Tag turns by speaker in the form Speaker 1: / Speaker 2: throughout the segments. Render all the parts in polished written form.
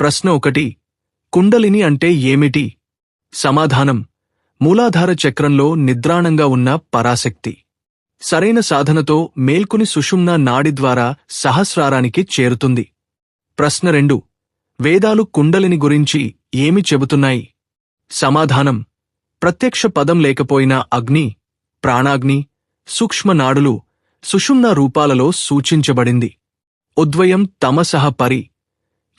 Speaker 1: ప్రశ్న 1. కుండలిని అంటే ఏమిటి? సమాధానం: మూలాధార చక్రంలో నిద్రాణంగా ఉన్న పరాశక్తి. సరైన సాధనతో మేల్కొని సుషుమ్నా నాడి ద్వారా సహస్రారానికి చేరుతుంది. ప్రశ్న 2. వేదాలు కుండలిని గురించి ఏమి చెబుతున్నాయి? సమాధానం: ప్రత్యక్ష పదం లేకపోయినా అగ్ని, ప్రాణాగ్ని, సూక్ష్మ నాడులు సుషుమ్నా రూపాలలో సూచించబడింది. ఉద్వయం తమసః పరి,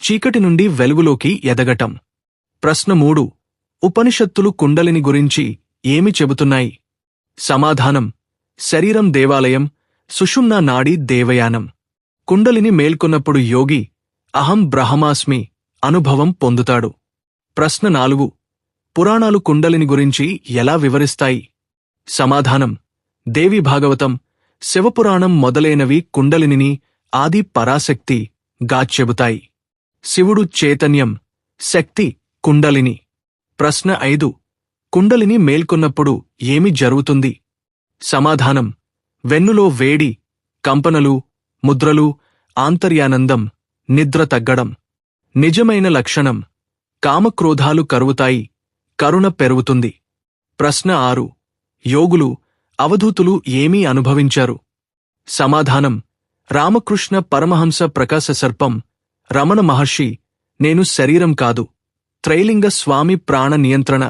Speaker 1: చీకటి నుండి వెలుగులోకి ఎదగటం. ప్రశ్న 3. ఉపనిషత్తులు కుండలిని గురించి ఏమి చెబుతున్నాయి? సమాధానం: శరీరం దేవాలయం, సుషుమ్నా నాడి దేవయానం. కుండలిని మేల్కొన్నప్పుడు యోగి అహం బ్రహ్మాస్మి అనుభవం పొందుతాడు. ప్రశ్న 4. పురాణాలు కుండలిని గురించి ఎలా వివరిస్తాయి? సమాధానం: దేవి భాగవతం, శివపురాణం మొదలైనవి కుండలినిని ఆది పరాశక్తి గా చెబుతాయి. శివుడు చైతన్యం, శక్తి కుండలిని. ప్రశ్న 5. కుండలిని మేల్కొన్నప్పుడు ఏమి జరుగుతుంది? సమాధానం: వెన్నులో వేడి, కంపనలు, ముద్రలు, ఆంతర్యానందం, నిద్ర తగ్గడం. నిజమైన లక్షణం: కామక్రోధాలు కరువుతాయి, కరుణ పెరుగుతుంది. ప్రశ్న 6. యోగులు, అవధూతులు ఏమీ అనుభవించారు? సమాధానం: రామకృష్ణ పరమహంస ప్రకాశ సర్పం, రమణ మహర్షి, నేను శరీరం కాదు, త్రైలింగ స్వామి ప్రాణ నియంత్రణ,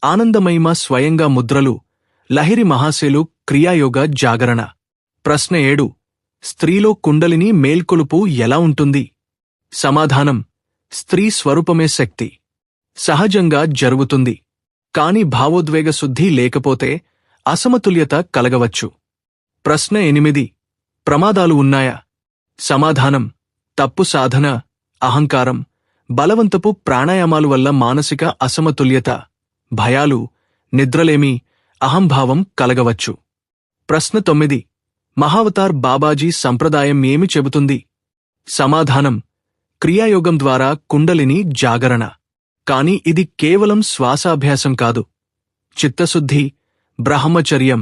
Speaker 1: ఆనందమహిమ స్వయంగా ముద్రలు, లహిరి మహాశేలు క్రియాయోగ జాగరణ. ప్రశ్న 7. స్త్రీలో కుండలిని మేల్కొలుపు ఎలా ఉంటుంది? సమాధానం: స్త్రీ స్వరూపమే శక్తి. సహజంగా జరుగుతుంది. కాని భావోద్వేగ శుద్ధి లేకపోతే అసమతుల్యత కలగవచ్చు. ప్రశ్న 8. ప్రమాదాలు ఉన్నాయా? సమాధానం: తప్పు సాధన, అహంకారం, బలవంతపు ప్రాణాయామాలు వల్ల మానసిక అసమతుల్యత, భయాలు, నిద్రలేమి, అహంభావం కలగవచ్చు. ప్రశ్న 9. మహావతార్ బాబాజీ సంప్రదాయం ఏమి చెబుతుంది? సమాధానం: క్రియాయోగం ద్వారా కుండలిని జాగరణ. కాని ఇది కేవలం శ్వాసాభ్యాసం కాదు. చిత్తశుద్ధి, బ్రహ్మచర్యం,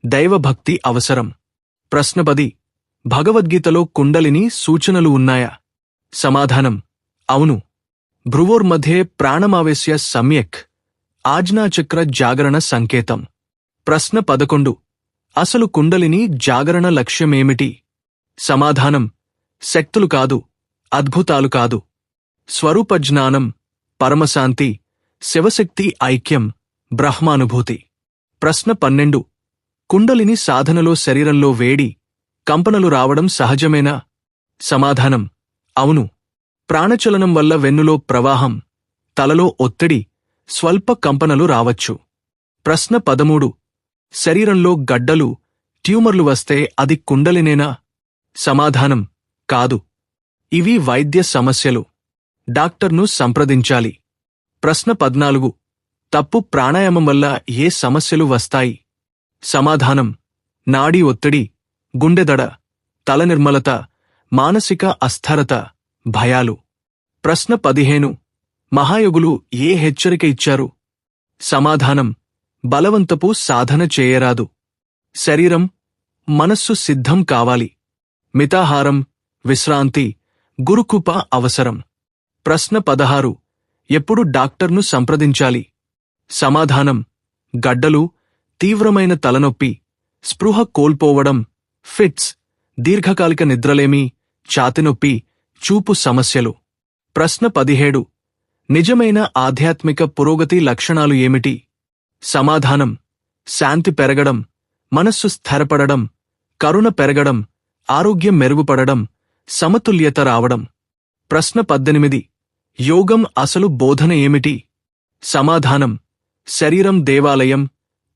Speaker 1: దైవభక్తి అవసరం. ప్రశ్న 10. భగవద్గీతలో కుండలిని సూచనలు ఉన్నాయా? సమాధానం: అవును. భ్రువోర్మధ్యే ప్రాణమావేశ్య సమ్యక్, ఆజ్ఞాచక్ర జాగరణ సంకేతం. ప్రశ్న 11. అసలు కుండలిని జాగరణ లక్ష్యమేమిటి? సమాధానం: శక్తులు కాదు, అద్భుతాలు కాదు, స్వరూపజ్ఞానం, పరమశాంతి, శివశక్తి ఐక్యం, బ్రహ్మానుభూతి. ప్రశ్న 12. కుండలిని సాధనలో శరీరంలో వేడి, కంపనలు రావడం సహజమేనా? సమాధానం: అవును. ప్రాణచలనం వల్ల వెన్నులో ప్రవాహం, తలలో ఒత్తిడి, స్వల్ప కంపనలు రావచ్చు. ప్రశ్న 13. శరీరంలో గడ్డలు, ట్యూమర్లు వస్తే అది కుండలినేనా? సమాధానం: కాదు. ఇవి వైద్య సమస్యలు. డాక్టర్ను సంప్రదించాలి. ప్రశ్న 14. తప్పు ప్రాణాయామం వల్ల ఏ సమస్యలు వస్తాయి? సమాధానం: నాడీ ఒత్తిడి, గుండెదడ, తలనిర్మలత, మానసిక అస్థిరత, భయాలు. ప్రశ్న 15. మహాయోగులు ఏ హెచ్చరిక ఇచ్చారు? సమాధానం: బలవంతపు సాధన చేయరాదు. శరీరం, మనస్సు సిద్ధం కావాలి. మితాహారం, విశ్రాంతి, గురుకృప అవసరం. ప్రశ్న 16. ఎప్పుడు డాక్టర్ను సంప్రదించాలి? సమాధానం: గడ్డలు, తీవ్రమైన తలనొప్పి, స్పృహ కోల్పోవడం, ఫిట్స్, దీర్ఘకాలిక నిద్రలేమి, ఛాతినొప్పి, చూపు సమస్యలు. ప్రశ్న 17. నిజమైన ఆధ్యాత్మిక పురోగతి లక్షణాలు ఏమిటి? సమాధానం: శాంతి పెరగడం, మనస్సు స్థిరపడడం, కరుణ పెరగడం, ఆరోగ్యం మెరుగుపడడం, సమతుల్యత రావడం. ప్రశ్న 18. యోగం అసలు బోధన ఏమిటి? సమాధానం: శరీరం దేవాలయం,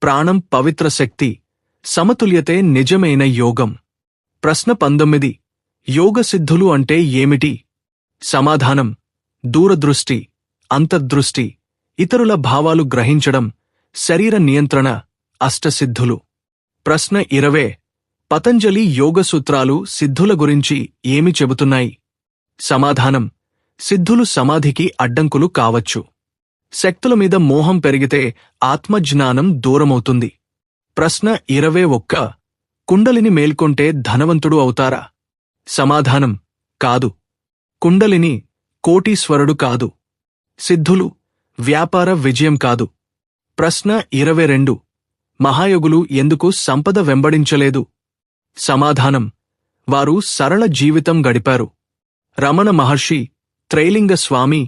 Speaker 1: ప్రాణం పవిత్ర శక్తి, సమతుల్యతే నిజమైన యోగం. ప్రశ్న 19. యోగసిద్ధులు అంటే ఏమిటి? సమాధానం: దూరదృష్టి, అంతర్దృష్టి, ఇతరుల భావాలు గ్రహించడం, శరీర నియంత్రణ, అష్టసిద్ధులు. ప్రశ్న 20. పతంజలి యోగసూత్రాలు సిద్ధుల గురించి ఏమి చెబుతున్నాయి? సమాధానం: సిద్ధులు సమాధికి అడ్డంకులు కావచ్చు. శక్తుల మీద మోహం పెరిగితే ఆత్మజ్ఞానం దూరమవుతుంది. ప్రశ్న 21. కుండలిని మేల్కొంటే ధనవంతుడు అవుతారా? సమాధానం: కాదు. కుండలిని కోటీశ్వరుడు కాదు. సిద్ధులు, వ్యాపార విజయం కాదు. ప్రశ్న 22. మహాయోగులు ఎందుకు సంపద వెంబడించలేదు? సమాధానం: వారు సరళ జీవితం గడిపారు. రమణ మహర్షి, త్రైలింగ స్వామి,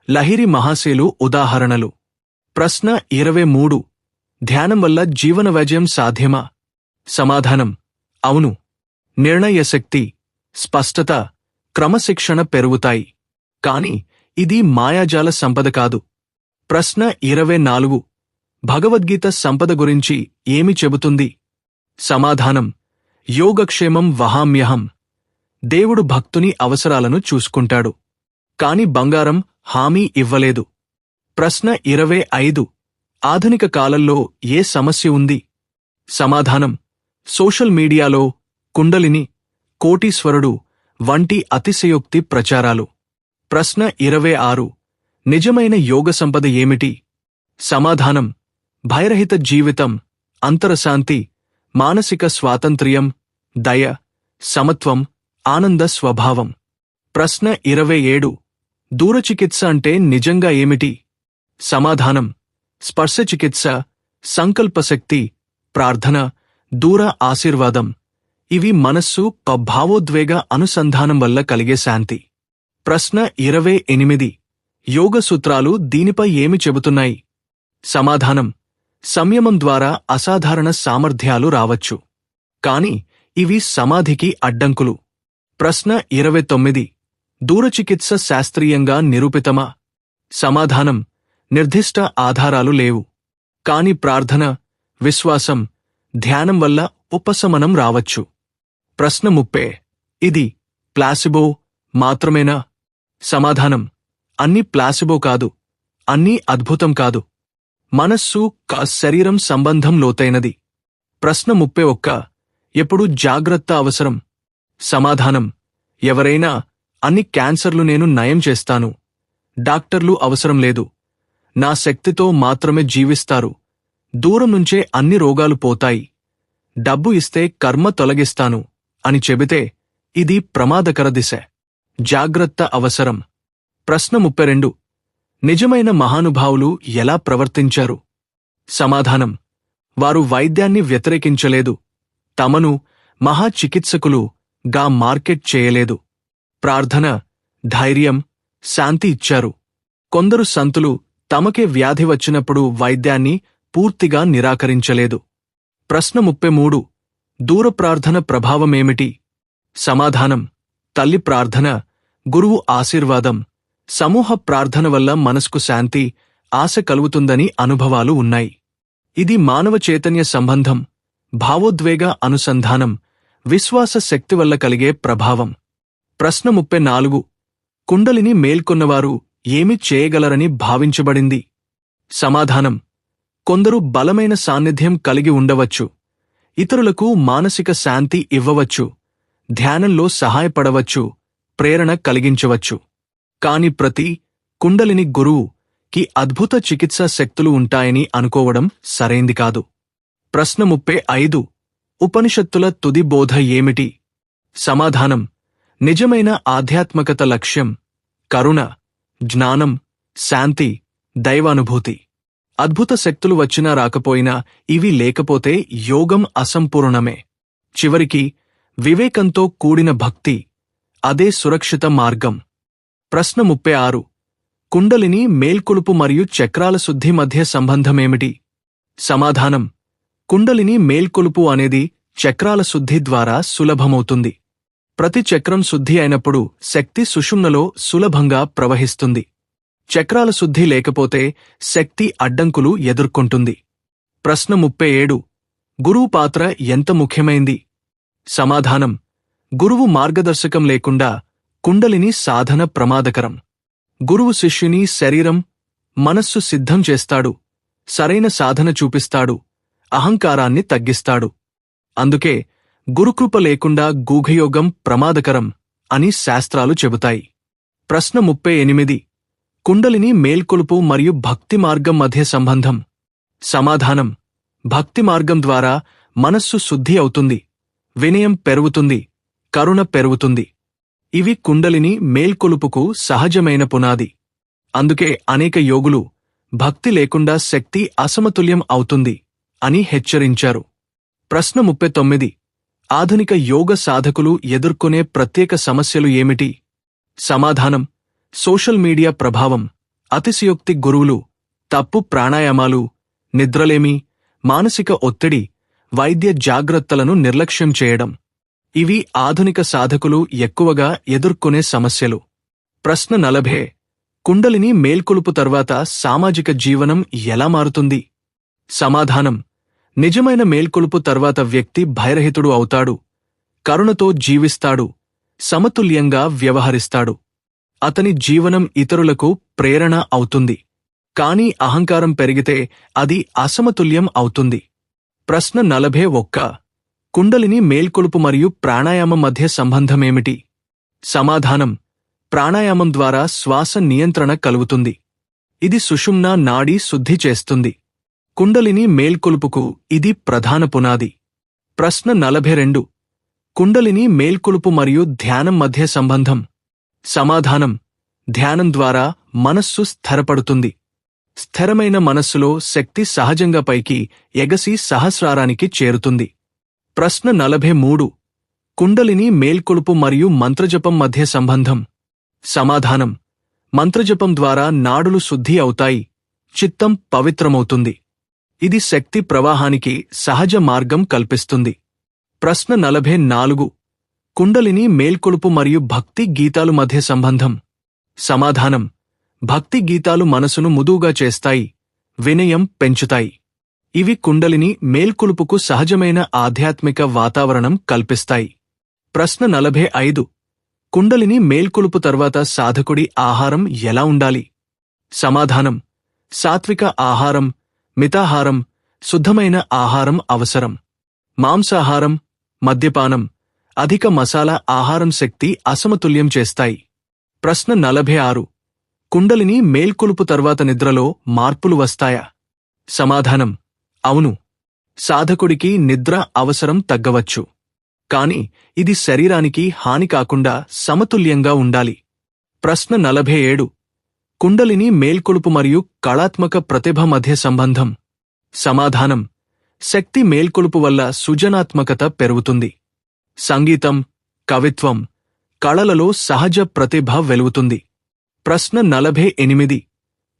Speaker 1: లహిరి మహాశయులు ఉదాహరణలు. ప్రశ్న 23. ధ్యానం వల్ల జీవన విజయం సాధ్యమా? సమాధానం: అవును. నిర్ణయశక్తి, స్పష్టత, క్రమశిక్షణ పెరుగుతాయి. కాని ఇది మాయాజాల సంపద కాదు. ప్రశ్న 24. భగవద్గీత సంపద గురించి ఏమి చెబుతుంది? సమాధానం: యోగక్షేమం వహామ్యహం. దేవుడు భక్తుని అవసరాలను చూసుకుంటాడు. కాని బంగారం హామీ ఇవ్వలేదు. ప్రశ్న 25. ఆధునిక కాలంలో ఏ సమస్య ఉంది? సమాధానం: సోషల్ మీడియాలో కుండలిని, కోటీశ్వరుడు వంటి అతిశయోక్తి ప్రచారాలు. ప్రశ్న 26. నిజమైన యోగ సంపద ఏమిటి? సమాధానం: భయరహిత జీవితం, అంతరశాంతి, మానసిక స్వాతంత్ర్యం, దయ, సమత్వం, ఆనంద స్వభావం. ప్రశ్న 27. దూరచికిత్స అంటే నిజంగా ఏమిటి? సమాధానం: స్పర్శ చికిత్స, సంకల్పశక్తి, ప్రార్థన, దూర ఆశీర్వాదం. ఇవి మనస్సు భావోద్వేగ అనుసంధానం వల్ల కలిగే శాంతి. ప్రశ్న 28. యోగ సూత్రాలు దీనిపై ఏమి చెబుతున్నాయి? సమాధానం: సంయమం ద్వారా అసాధారణ సామర్థ్యాలు రావచ్చు. కాని ఇవి సమాధికి అడ్డంకులు. ప్రశ్న 29. దూరచికిత్స శాస్త్రీయంగా నిరూపితమా? సమాధానం: నిర్దిష్ట ఆధారాలు లేవు. కాని ప్రార్థన, విశ్వాసం, ధ్యానం వల్ల ఉపశమనం రావచ్చు. ప్రశ్న 30. ఇది ప్లాసిబో మాత్రమేనా? సమాధానం: అన్ని ప్లాసిబో కాదు, అన్నీ అద్భుతం కాదు. మనస్సు శరీరం సంబంధం లోతైనది. ప్రశ్న 31. ఎప్పుడు జాగ్రత్త అవసరం? సమాధానం: ఎవరైనా అన్ని క్యాన్సర్లు నేను నయం చేస్తాను, డాక్టర్లు అవసరం లేదు, నా శక్తితో మాత్రమే జీవిస్తారు, దూరం నుంచే అన్ని రోగాలు పోతాయి, డబ్బు ఇస్తే కర్మ తొలగిస్తాను అని చెబితే ఇది ప్రమాదకర దిశ. జాగ్రత్త అవసరం. ప్రశ్న 32. నిజమైన మహానుభావులు ఎలా ప్రవర్తించారు? సమాధానం: వారు వైద్యాన్ని వ్యతిరేకించలేదు, తమను మహా చికిత్సకులు గా మార్కెట్ చేయలేదు. ప్రార్థన, ధైర్యం, శాంతి ఇచ్చారు. కొందరు సంతులు తమకే వ్యాధి వచ్చినప్పుడు వైద్యాన్ని పూర్తిగా నిరాకరించలేదు. ప్రశ్న 33. దూర ప్రార్థన ప్రభావమేమిటి? సమాధానం: తల్లి ప్రార్థన, గురువు ఆశీర్వాదం, సమూహ ప్రార్థన వల్ల మనస్కు శాంతి, ఆశ కలుగుతుందని అనుభవాలు ఉన్నాయి. ఇది మానవ చైతన్య సంబంధం, భావోద్వేగ అనుసంధానం, విశ్వాస శక్తి వల్ల కలిగే ప్రభావం. ప్రశ్న 34. కుండలిని మేల్కొన్నవారు ఏమి చేయగలరని భావించబడింది? సమాధానం: కొందరు బలమైన సాన్నిధ్యం కలిగి ఉండవచ్చు, ఇతరులకు మానసిక శాంతి ఇవ్వవచ్చు, ధ్యానంలో సహాయపడవచ్చు, ప్రేరణ కలిగించవచ్చు. కాని ప్రతి కుండలిని గురువుకి అద్భుత చికిత్సా శక్తులు ఉంటాయని అనుకోవడం సరైంది కాదు. ప్రశ్న 35. ఉపనిషత్తుల తుది బోధ ఏమిటి? సమాధానం: నిజమైన ఆధ్యాత్మికత లక్ష్యం, కరుణ, జ్ఞానం, శాంతి, దైవానుభూతి. అద్భుత శక్తులు వచ్చినా రాకపోయినా ఇవి లేకపోతే యోగం అసంపూర్ణమే. చివరికి వివేకంతో కూడిన భక్తి, అదే సురక్షిత మార్గం. ప్రశ్న 36. కుండలిని మేల్కొలుపు మరియు చక్రాల శుద్ధి మధ్య సంబంధమేమిటి? సమాధానం: కుండలిని మేల్కొలుపు అనేది చక్రాల శుద్ధి ద్వారా సులభమవుతుంది. ప్రతి చక్రం శుద్ధి అయినప్పుడు శక్తి సుషుమ్నలో సులభంగా ప్రవహిస్తుంది. చక్రాల శుద్ధి లేకపోతే శక్తి అడ్డంకులు ఎదుర్కొంటుంది. ప్రశ్న 37. గురువు పాత్ర ఎంత ముఖ్యమైంది? సమాధానం: గురువు మార్గదర్శకం లేకుండా కుండలిని సాధన ప్రమాదకరం. గురువు శిష్యుని శరీరం, మనస్సు సిద్ధం చేస్తాడు, సరైన సాధన చూపిస్తాడు, అహంకారాన్ని తగ్గిస్తాడు. అందుకే గురుకృప లేకుండా గూఢయోగం ప్రమాదకరం అని శాస్త్రాలు చెబుతాయి. ప్రశ్న 38. కుండలిని మేల్కొలుపు మరియు భక్తి మార్గం మధ్య సంబంధం. సమాధానం: భక్తి మార్గం ద్వారా మనస్సు శుద్ధి అవుతుంది, వినయం పెరుగుతుంది, కరుణ పెరుగుతుంది. ఇవి కుండలిని మేల్కొలుపుకు సహజమైన పునాది. అందుకే అనేక యోగులు భక్తి లేకుండా శక్తి అసమతుల్యం అవుతుంది అని హెచ్చరించారు. ప్రశ్న 39. ఆధునిక యోగ సాధకులు ఎదుర్కొనే ప్రత్యేక సమస్యలు ఏమిటి? సమాధానం: సోషల్ మీడియా ప్రభావం, అతిశయోక్తి గురువులు, తప్పు ప్రాణాయామాలు, నిద్రలేమి, మానసిక ఒత్తిడి, వైద్య జాగ్రత్తలను నిర్లక్ష్యం చేయడం. ఇవి ఆధునిక సాధకులు ఎక్కువగా ఎదుర్కొనే సమస్యలు. ప్రశ్న 40. కుండలిని మేల్కొలుపు తర్వాత సామాజిక జీవనం ఎలా మారుతుంది? సమాధానం: నిజమైన మేల్కొలుపు తర్వాత వ్యక్తి భయరహితుడు అవుతాడు, కరుణతో జీవిస్తాడు, సమతుల్యంగా వ్యవహరిస్తాడు. అతని జీవనం ఇతరులకు ప్రేరణ అవుతుంది. కానీ అహంకారం పెరిగితే అది అసమతుల్యం అవుతుంది. ప్రశ్న 41. కుండలిని మేల్కొలుపు మరియు ప్రాణాయామం మధ్య సంబంధమేమిటి? సమాధానం: ప్రాణాయామం ద్వారా శ్వాస నియంత్రణ కలుగుతుంది. ఇది సుషుమ్నా నాడీ శుద్ధి చేస్తుంది. కుండలిని మేల్కొలుపుకు ఇది ప్రధాన పునాది. ప్రశ్న 42. కుండలిని మేల్కొలుపు మరియు ధ్యానం మధ్య సంబంధం. సమాధానం: ధ్యానం ద్వారా మనస్సు స్థిరపడుతుంది. స్థిరమైన మనస్సులో శక్తి సహజంగా పైకి ఎగసి సహస్రారానికి చేరుతుంది. ప్రశ్న 43. కుండలిని మేల్కొలుపు మరియు మంత్రజపం మధ్య సంబంధం. సమాధానం: మంత్రజపం ద్వారా నాడులు శుద్ధి అవుతాయి, చిత్తం పవిత్రమవుతుంది. ఇది శక్తి ప్రవాహానికి సహజ మార్గం కల్పిస్తుంది. ప్రశ్న 44. కుండలిని మేల్కొలుపు మరియు భక్తి గీతాలు మధ్య సంబంధం. సమాధానం: భక్తి గీతాలు మనసును ముదువుగా చేస్తాయి, వినయం పెంచుతాయి. ఇవి కుండలిని మేల్కొలుపుకు సహజమైన ఆధ్యాత్మిక వాతావరణం కల్పిస్తాయి. ప్రశ్న 45. కుండలిని మేల్కొలుపు తర్వాత సాధకుడి ఆహారం ఎలా ఉండాలి? సమాధానం: సాత్విక ఆహారం, మితాహారం, శుద్ధమైన ఆహారం అవసరం. మాంసాహారం, మద్యపానం, అధిక మసాలా ఆహారం శక్తి అసమతుల్యం చేస్తాయి. ప్రశ్న 46. కుండలిని మేల్కొలుపు తర్వాత నిద్రలో మార్పులు వస్తాయా? సమాధానం: అవును. సాధకుడికి నిద్ర అవసరం తగ్గవచ్చు. కాని ఇది శరీరానికి హాని కాకుండా సమతుల్యంగా ఉండాలి. ప్రశ్న 47. కుండలిని మేల్కొలుపు మరియు కళాత్మక ప్రతిభ మధ్య సంబంధం. సమాధానం: శక్తి మేల్కొలుపు వల్ల సృజనాత్మకత పెరుగుతుంది. సంగీతం, కవిత్వం, కళలలో సహజ ప్రతిభ వెలుగుతుంది. ప్రశ్న 48.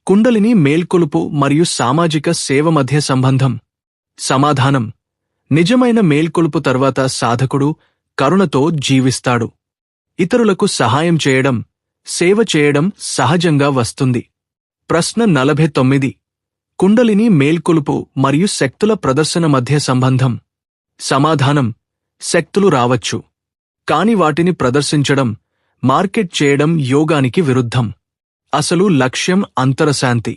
Speaker 1: కుండలిని మేల్కొలుపు మరియు సామాజిక సేవ మధ్య సంబంధం. సమాధానం: నిజమైన మేల్కొలుపు తర్వాత సాధకుడు కరుణతో జీవిస్తాడు. ఇతరులకు సహాయం చేయడం, సేవ చేయడం సహజంగా వస్తుంది. ప్రశ్న 49. కుండలిని మేల్కొలుపు మరియు శక్తుల ప్రదర్శన మధ్య సంబంధం. సమాధానం: శక్తులు రావచ్చు, కాని వాటిని ప్రదర్శించడం, మార్కెట్ చేయడం యోగానికి విరుద్ధం. అసలు లక్ష్యం అంతరశాంతి.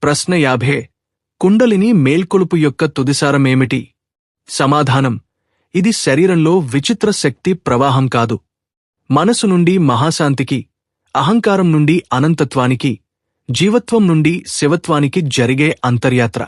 Speaker 1: ప్రశ్న 50. కుండలిని మేల్కొలుపు యొక్క తుదిసారమేమిటి? సమాధానం: ఇది శరీరంలో విచిత్ర శక్తి ప్రవాహం కాదు. మనసు నుండి మహాశాంతికి, అహంకారం నుండి అనంతత్వానికి, జీవత్వం నుండి శివత్వానికి జరిగే అంతర్యాత్ర.